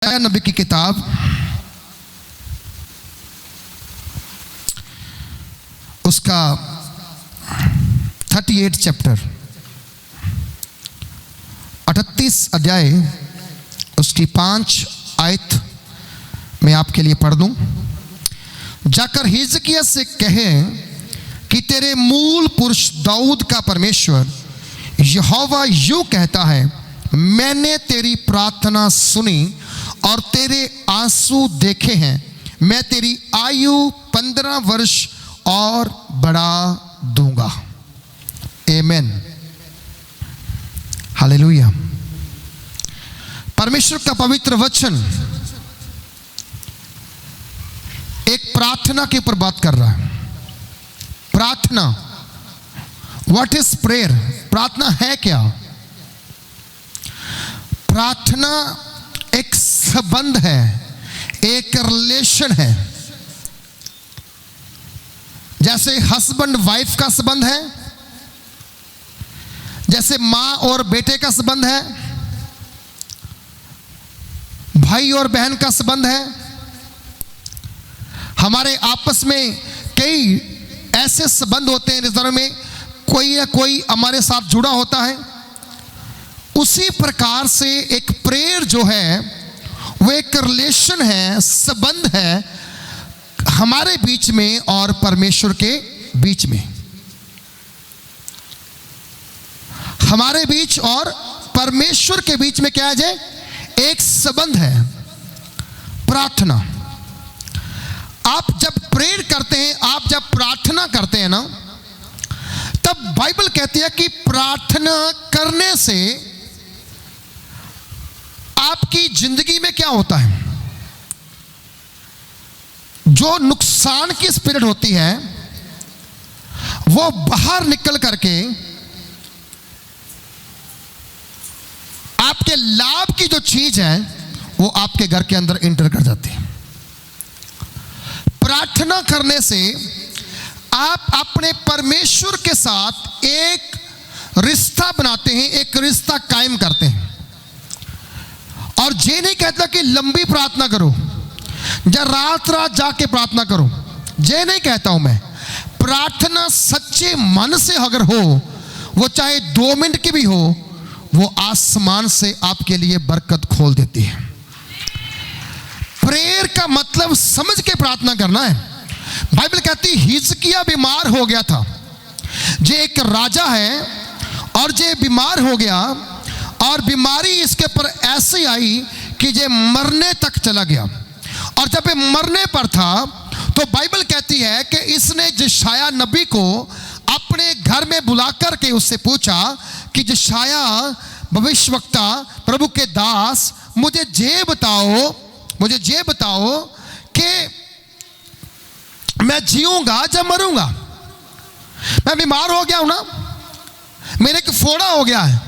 नबी की किताब उसका 38 चैप्टर 38 अध्याय उसकी 5 आयत मैं आपके लिए पढ़ दूं। जाकर हिजकिय्याह से कहे कि तेरे मूल पुरुष दाऊद का परमेश्वर यहोवा यूं कहता है, मैंने तेरी प्रार्थना सुनी और तेरे आंसू देखे हैं। मैं तेरी आयु 15 वर्ष और बढ़ा दूंगा। आमीन, हालेलुया। परमेश्वर का पवित्र वचन एक प्रार्थना के ऊपर बात कर रहा है। प्रार्थना, व्हाट इज प्रेयर? प्रार्थना है क्या? प्रार्थना एक संबंध है, एक रिलेशन है। जैसे हस्बैंड वाइफ का संबंध है, जैसे मां और बेटे का संबंध है, भाई और बहन का संबंध है। हमारे आपस में कई ऐसे संबंध होते हैं रिश्तेदारों में, कोई या कोई हमारे साथ जुड़ा होता है। उसी प्रकार से एक प्रेयर जो है वो एक रिलेशन है, संबंध है हमारे बीच में और परमेश्वर के बीच में। हमारे बीच और परमेश्वर के बीच में क्या है? एक संबंध है, प्रार्थना। आप जब प्रेयर करते हैं, आप जब प्रार्थना करते हैं ना, तब बाइबल कहती है कि प्रार्थना करने से आपकी जिंदगी में क्या होता है? जो नुकसान की स्पिरिट होती है वो बाहर निकल करके आपके लाभ की जो चीज है वो आपके घर के अंदर इंटर कर जाती है। प्रार्थना करने से आप अपने परमेश्वर के साथ एक रिश्ता बनाते हैं, एक रिश्ता कायम करते हैं। और ये नहीं कहता कि लंबी प्रार्थना करो या रात रात जाके प्रार्थना करो, ये नहीं कहता हूं मैं। प्रार्थना सच्चे मन से अगर हो, वो चाहे 2 मिनट की भी हो, वो आसमान से आपके लिए बरकत खोल देती है। प्रेयर का मतलब समझ के प्रार्थना करना है। बाइबल कहती हिजकिय्याह बीमार हो गया था। जे एक राजा है और जे बीमार हो गया और बीमारी इसके ऊपर ऐसी आई कि ये मरने तक चला गया। और जब ये मरने पर था तो बाइबल कहती है कि इसने यशायाह नबी को अपने घर में बुलाकर के उससे पूछा कि यशायाह भविष्यवक्ता, प्रभु के दास, मुझे ये बताओ कि मैं जीऊंगा या मरूंगा? मैं बीमार हो गया हूं ना, मेरे एक फोड़ा हो गया है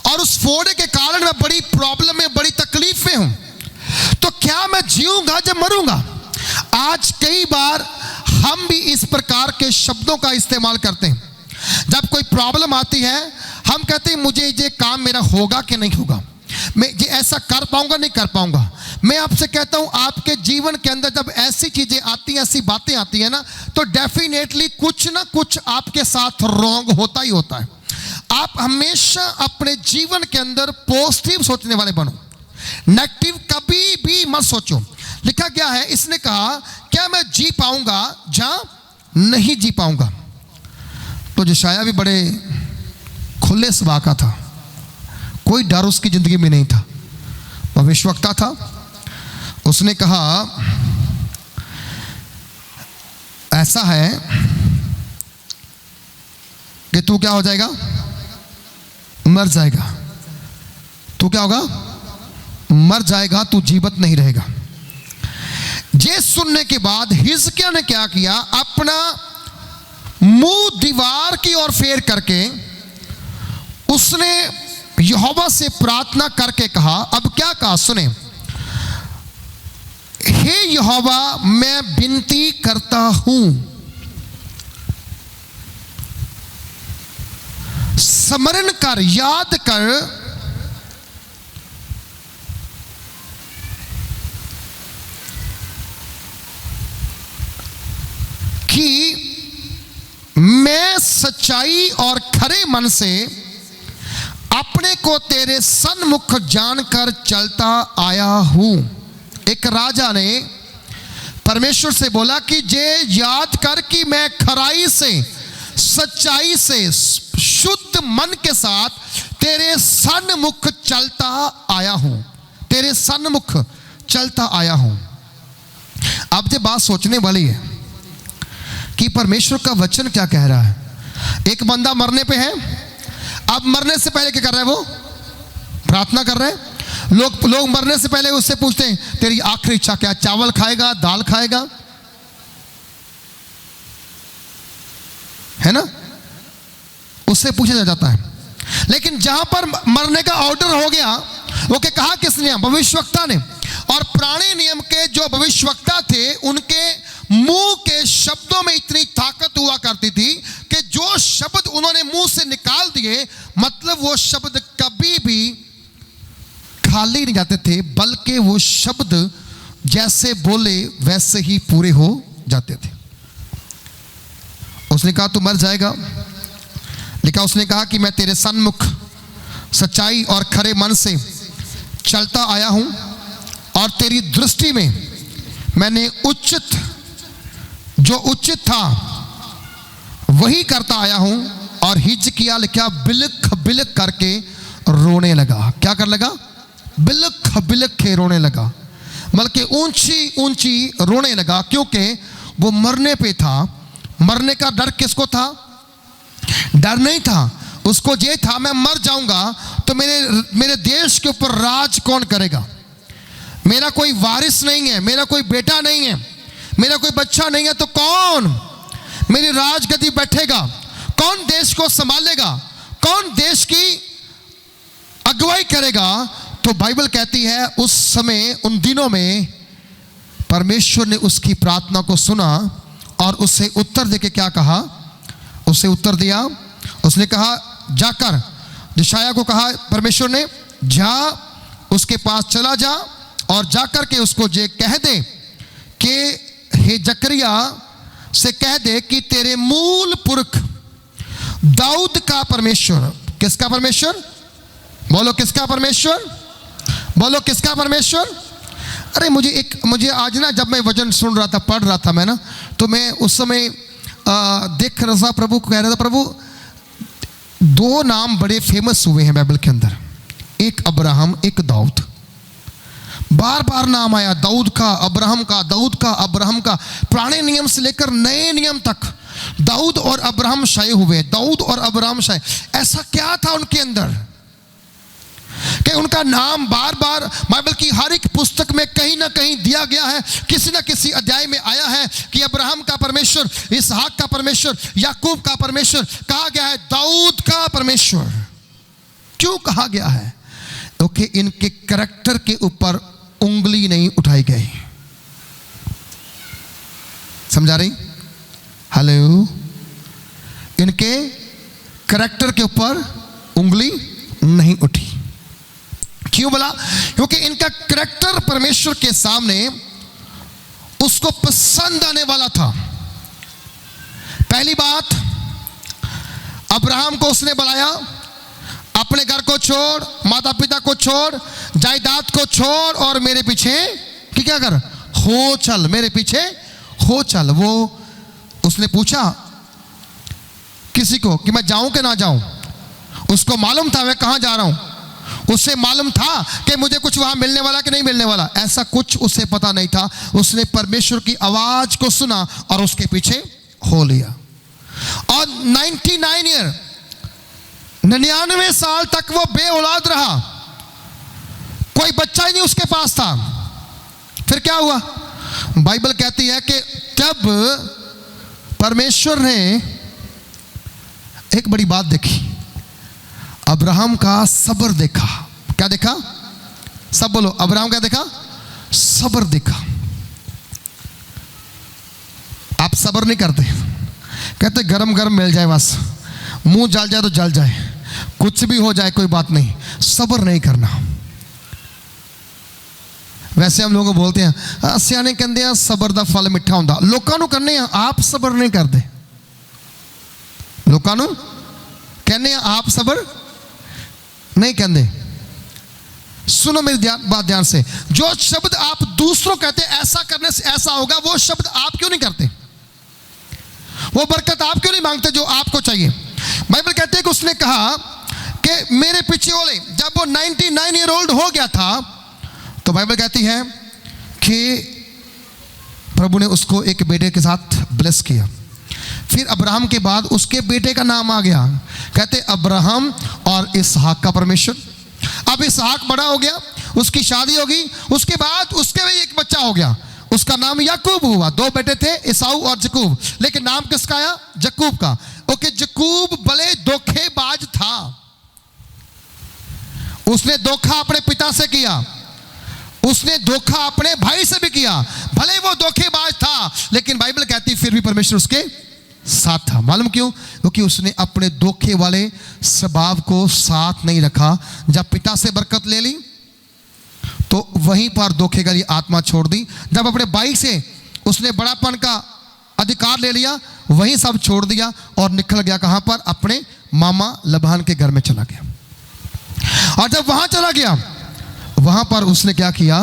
और उस फोड़े के कारण मैं बड़ी प्रॉब्लम में, बड़ी तकलीफ में हूं, तो क्या मैं जीऊंगा या मरूंगा? आज कई बार हम भी इस प्रकार के शब्दों का इस्तेमाल करते हैं। जब कोई प्रॉब्लम आती है हम कहते हैं मुझे ये काम मेरा होगा कि नहीं होगा, मैं ये ऐसा कर पाऊंगा नहीं कर पाऊंगा। मैं आपसे कहता हूं आपके जीवन के अंदर जब ऐसी चीजें आती हैं, ऐसी बातें आती हैं ना, तो डेफिनेटली कुछ ना कुछ आपके साथ रॉन्ग होता ही होता है। आप हमेशा अपने जीवन के अंदर पॉजिटिव सोचने वाले बनो, नेगेटिव कभी भी मत सोचो। लिखा गया है, इसने कहा क्या मैं जी पाऊंगा या नहीं जी पाऊंगा? तो यशायाह भी बड़े खुले स्वभाव का था, कोई डर उसकी जिंदगी में नहीं था, भविष्यवक्ता था। उसने कहा ऐसा है कि तू क्या हो जाएगा? मर जाएगा। तू क्या होगा? मर जाएगा, तू जीवित नहीं रहेगा। ये सुनने के बाद हिजकिय्याह ने क्या किया? अपना मुंह दीवार की ओर फेर करके उसने यहोवा से प्रार्थना करके कहा, अब क्या कहा सुने, हे यहोवा मैं विनती करता हूं, स्मरण कर, याद कर कि मैं सच्चाई और खरे मन से अपने को तेरे सन्मुख जानकर चलता आया हूं। एक राजा ने परमेश्वर से बोला कि जे याद कर कि मैं खराई से, सच्चाई से, शुद्ध मन के साथ तेरे सन्मुख चलता आया हूं, तेरे सन्मुख चलता आया हूं। अब ये बात सोचने वाली है कि परमेश्वर का वचन क्या कह रहा है। एक बंदा मरने पे है, अब मरने से पहले क्या कर रहा है, वो प्रार्थना कर रहा है। लोग मरने से पहले उससे पूछते हैं तेरी आखिरी इच्छा क्या, चावल खाएगा, दाल खाएगा, है ना, उससे पूछा जाता है। लेकिन जहां पर मरने का ऑर्डर हो गया, वो क्या कहा किसने, भविष्यवक्ता ने। और पुराने नियम के जो भविष्यवक्ता थे, उनके मुंह के शब्दों में इतनी ताकत हुआ करती थी कि जो शब्द उन्होंने मुंह से निकाल दिए, मतलब वो शब्द कभी भी खाली नहीं जाते थे, बल्कि वो शब्द जैसे बोले वैसे ही पूरे हो जाते थे। उसने कहा तू मर जाएगा, लेकिन उसने कहा कि मैं तेरे सन्मुख सच्चाई और खरे मन से चलता आया हूं और तेरी दृष्टि में मैंने उचित, जो उचित था वही करता आया हूं। और हिजकिय्याह लिखा बिलख बिलख करके रोने लगा। क्या कर लगा, बिलख बिलख के रोने लगा, बल्कि ऊंची ऊंची रोने लगा, क्योंकि वो मरने पे था। मरने का डर किसको था, डर नहीं था उसको, ये था मैं मर जाऊंगा तो मेरे देश के ऊपर राज कौन करेगा। मेरा कोई वारिस नहीं है, मेरा कोई बेटा नहीं है, मेरा कोई बच्चा नहीं है, तो कौन मेरी राजगद्दी बैठेगा, कौन देश को संभालेगा, कौन देश की अगुवाई करेगा। तो बाइबल कहती है उस समय, उन दिनों में परमेश्वर ने उसकी प्रार्थना को सुना और उसे उत्तर देके क्या कहा, उसे उत्तर दिया। उसने कहा जाकर, यशायाह को कहा परमेश्वर ने, जा उसके पास चला जा और जाकर के उसको ये कह दे कि हे जकरिया से कह दे कि तेरे मूल पुरख दाऊद का परमेश्वर, किसका परमेश्वर, बोलो किसका परमेश्वर, बोलो किसका परमेश्वर। अरे मुझे आज ना, जब मैं वचन सुन रहा था, पढ़ रहा था मैं ना, तो मैं उस समय देख रहा था, प्रभु को कह रहा था, प्रभु दो नाम बड़े फेमस हुए हैं बाइबल के अंदर, एक अब्राहम, एक दाऊद। बार बार नाम आया दाऊद का, अब्राहम का, दाऊद का, अब्राहम का। पुराने नियम से लेकर नए नियम तक दाऊद और अब्राहम शाये हुए, दाऊद और अब्राहम शाये। ऐसा क्या था उनके अंदर कि उनका नाम बार बार बाइबल की हर एक पुस्तक में कहीं ना कहीं दिया गया है, किसी ना किसी अध्याय में आया है कि अब्राहम का परमेश्वर, इसहाक का परमेश्वर, याकूब का परमेश्वर, कहा गया है दाऊद का परमेश्वर। क्यों कहा गया है, क्योंकि इनके कैरेक्टर के ऊपर उंगली नहीं उठाई गई। समझा रही, हेलो, इनके कैरेक्टर के ऊपर उंगली नहीं उठी। क्यों बोला, क्योंकि इनका कैरेक्टर परमेश्वर के सामने उसको पसंद आने वाला था। पहली बात, अब्राहम को उसने बुलाया, अपने घर को छोड़, माता पिता को छोड़, जायदाद को छोड़ और मेरे पीछे कि क्या कर, हो चल, मेरे पीछे हो चल। वो उसने पूछा किसी को कि मैं जाऊं कि ना जाऊं, उसको मालूम था मैं कहां जा रहा हूं, उसे मालूम था कि मुझे कुछ वहां मिलने वाला कि नहीं मिलने वाला, ऐसा कुछ उसे पता नहीं था। उसने परमेश्वर की आवाज को सुना और उसके पीछे हो लिया। और 99 साल तक वो बे-औलाद रहा, कोई बच्चा ही नहीं उसके पास था। फिर क्या हुआ, बाइबल कहती है कि तब परमेश्वर ने एक बड़ी बात देखी, अब्राहम का सब्र देखा। क्या देखा, सब बोलो, अब्राहम क्या देखा, सब्र देखा। आप सब्र नहीं करते, कहते गरम गरम मिल जाए बस, मुंह जल जाए तो जल जाए, कुछ भी हो जाए कोई बात नहीं, सब्र नहीं करना। वैसे हम लोग बोलते हैं सियाने कहते हैं सबर दा फल मिठा होंदा, लोगों को कहने आप सबर नहीं करते, लोगों को कहने आप सबर नहीं कहते। सुनो मेरी बात ध्यान से, जो शब्द आप दूसरों कहते हैं ऐसा करने से ऐसा होगा, वो शब्द आप क्यों नहीं करते? वो बरकत आप क्यों नहीं मांगते जो आपको चाहिए? बाइबल कहते हैं कि उसने कहा कि मेरे पीछे ओले, जब वो 99 ईयर ओल्ड हो गया था तो बाइबल कहती है कि प्रभु ने उसको एक बेटे के साथ ब्लेस किया। फिर अब्राहम के बाद उसके बेटे का नाम आ गया, कहते अब्राहम और इसहाक का परमेश्वर। अब इसहाक बड़ा हो गया, उसकी शादी होगी, उसके बाद उसके भी एक बच्चा हो गया, उसका नाम याकूब हुआ। 2 बेटे थे, एसाऊ और जकूब, लेकिन नाम किसका आया? जकूब का। ओके, जकूब भले धोखेबाज था, उसने धोखा अपने पिता से किया, उसने धोखा अपने भाई से भी किया, भले वो धोखेबाज था, लेकिन बाइबल कहती फिर भी परमेश्वर उसके साथ था। मालूम क्यों? क्योंकि उसने अपने धोखे वाले स्वभाव को साथ नहीं रखा। जब पिता से बरकत ले ली तो वहीं पर धोखे वाली आत्मा छोड़ दी। जब अपने भाई से उसने बड़ापन का अधिकार ले लिया, वहीं सब छोड़ दिया और निकल गया कहां पर? अपने मामा लबान के घर में चला गया। और जब वहां चला गया, वहां पर उसने क्या किया?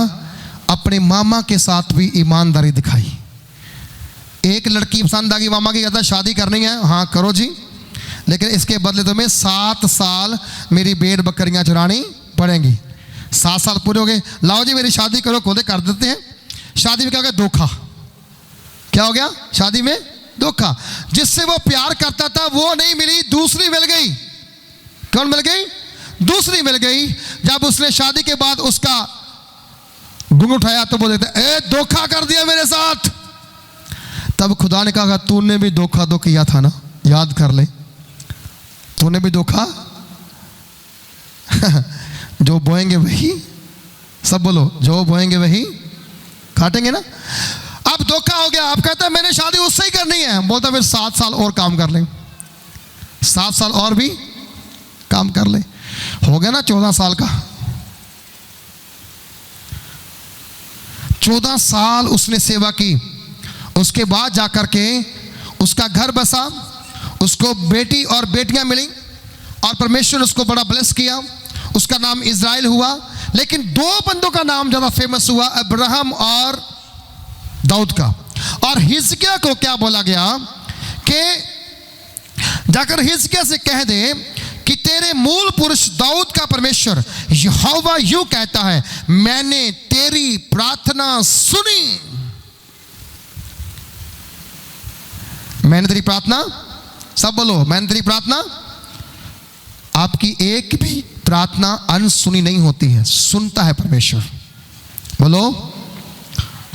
अपने मामा के साथ भी ईमानदारी दिखाई। एक लड़की पसंद आ गई मामा की, कहता शादी करनी है, हाँ करो जी, लेकिन इसके बदले तुम्हें 7 साल मेरी भेड़ बकरियां चुरानी पड़ेंगी। 7 साल पूरे हो गए, लाओ जी मेरी शादी करो, खोदे कर देते हैं। शादी में क्या हो गया? धोखा। क्या हो गया? शादी में धोखा। जिससे वो प्यार करता था वो नहीं मिली, दूसरी मिल गई। कौन मिल गई? दूसरी मिल गई। जब उसने शादी के बाद उसका घूंघट उठाया तो बोल देते ए धोखा कर दिया मेरे साथ। तब खुदा ने कहा तूने भी धोखा तो किया था ना, याद कर ले, तूने भी धोखा जो बोएंगे वही, सब बोलो, जो बोएंगे वही काटेंगे ना। अब धोखा हो गया। अब कहता है मैंने शादी उससे ही करनी है, बोलता फिर 7 साल और काम कर ले, 7 साल और भी काम कर ले। हो गया ना 14 साल का। 14 साल उसने सेवा की। उसके बाद जाकर के उसका घर बसा, उसको बेटी और बेटियां मिली और परमेश्वर ने उसको बड़ा ब्लेस किया। उसका नाम इज़राइल हुआ। लेकिन 2 बंदों का नाम ज़्यादा फेमस हुआ, अब्राहम और दाऊद का। और हिजकिय्याह को क्या बोला गया कि जाकर हिजकिय्याह से कह दे कि तेरे मूल पुरुष दाऊद का परमेश्वर यहोवा यूं कहता है, मैंने तेरी प्रार्थना सुनी। मैंने तेरी प्रार्थना, सब बोलो मैंने तेरी प्रार्थना। आपकी एक भी प्रार्थना अनसुनी नहीं होती है, सुनता है परमेश्वर। बोलो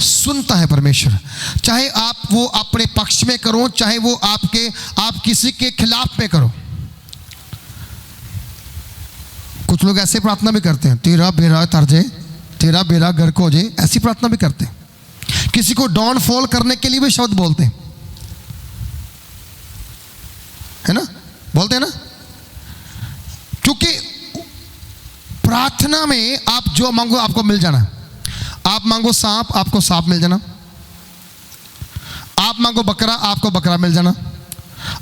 सुनता है परमेश्वर। चाहे आप वो अपने पक्ष में करो, चाहे वो आप किसी के खिलाफ में करो। कुछ लोग ऐसे प्रार्थना भी करते हैं, तेरा बेड़ा तर जाए, तेरा बेड़ा घर को हो जाए, ऐसी प्रार्थना भी करते हैं। किसी को डाउन फॉल करने के लिए भी शब्द बोलते हैं, है ना, बोलते हैं ना। क्योंकि प्रार्थना में आप जो मांगो आपको मिल जाना। आप मांगो सांप, आपको सांप मिल जाना। आप मांगो बकरा, आपको बकरा मिल जाना।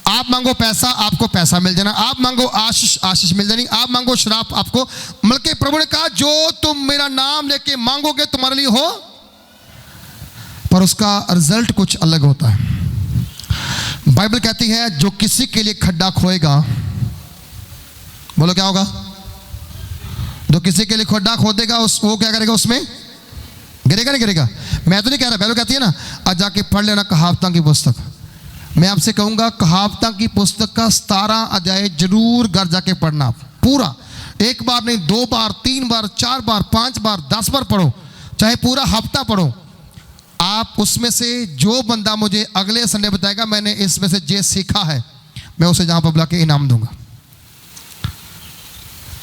आप मांगो पैसा, आपको पैसा मिल जाना। आप मांगो आशीष, आशीष मिल जानी। आप मांगो श्राप, आपको मिल के। प्रभु ने कहा जो तुम मेरा नाम लेके मांगोगे तुम्हारे लिए हो, पर उसका रिजल्ट कुछ अलग होता है। बाइबल कहती है जो किसी के लिए खड्डा खोएगा, बोलो क्या होगा? जो किसी के लिए खड्डा खोदेगा वो क्या करेगा? उसमें गिरेगा नहीं गिरेगा? मैं तो नहीं कह रहा, बाइबल कहती है ना, आज जाके पढ़ लेना कहावतां की पुस्तक। मैं आपसे कहूंगा कहावतां की पुस्तक का 17 अध्याय जरूर घर जाके पढ़ना। पूरा, एक बार नहीं, 2 बार, 3 बार, 4 बार, 5 बार, 10 बार पढ़ो, चाहे पूरा हफ्ता पढ़ो। आप उसमें से जो बंदा मुझे अगले संडे बताएगा मैंने इसमें से जे सीखा है, मैं उसे जहां पर बुला के इनाम दूंगा।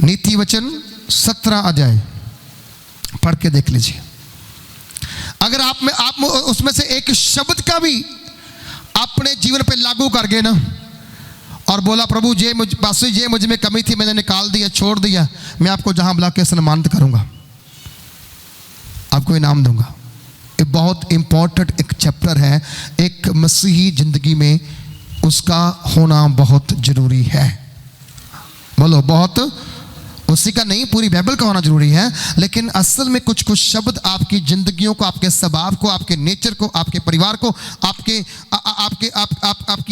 नीति वचन 17 अध्याय पढ़ के देख लीजिए। अगर आप उसमें से एक शब्द का भी अपने जीवन पे लागू कर गए ना और बोला प्रभु ये मुझ में कमी थी, मैंने निकाल दिया, छोड़ दिया, मैं आपको जहां बुला के सम्मानित करूंगा। आपको इनाम दूंगा। ये बहुत इंपॉर्टेंट एक चैप्टर है, एक मसीही जिंदगी में उसका होना बहुत जरूरी है। बोलो बहुत, उसी का नहीं, पूरी बाइबल का होना जरूरी है, लेकिन असल में कुछ कुछ शब्द आपकी जिंदगियों को, आपके स्वभाव को, आपके नेचर को, आपके परिवार को,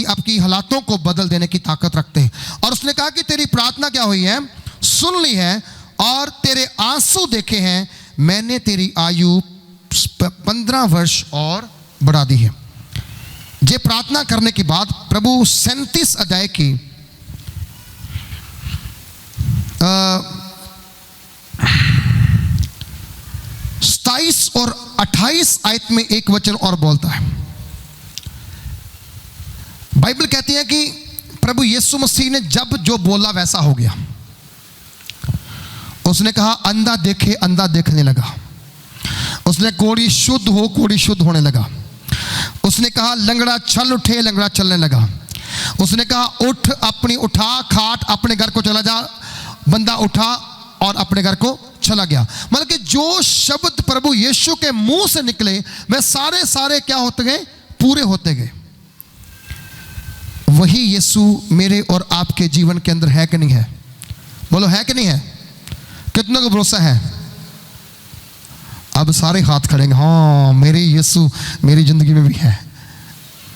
आपकी हालातों को बदल देने की ताकत रखते हैं। और उसने कहा कि तेरी प्रार्थना क्या हुई है, सुन ली है, और तेरे आंसू देखे हैं, मैंने तेरी आयु 15 वर्ष और बढ़ा दी है। ये प्रार्थना करने के बाद प्रभु 37 अध्याय की 27 और 28 आयत में एक वचन और बोलता है। बाइबल कहती है कि प्रभु यीशु मसीह ने जब जो बोला वैसा हो गया। उसने कहा अंधा देखे, अंधा देखने लगा। उसने कोढ़ी शुद्ध हो, कोढ़ी शुद्ध होने लगा। उसने कहा लंगड़ा चल उठे, लंगड़ा चलने लगा। उसने कहा उठ, अपनी उठा खाट, अपने घर को चला जा। बंदा उठा और अपने घर को चला गया। मतलब कि जो शब्द प्रभु यीशु के मुंह से निकले वे सारे क्या होते गए, पूरे होते गए। वही यीशु मेरे और आपके जीवन के अंदर है कि नहीं है? बोलो है कि नहीं है? कितनों को भरोसा है? अब सारे हाथ खड़ेंगे, हाँ मेरे यीशु मेरी जिंदगी में भी है।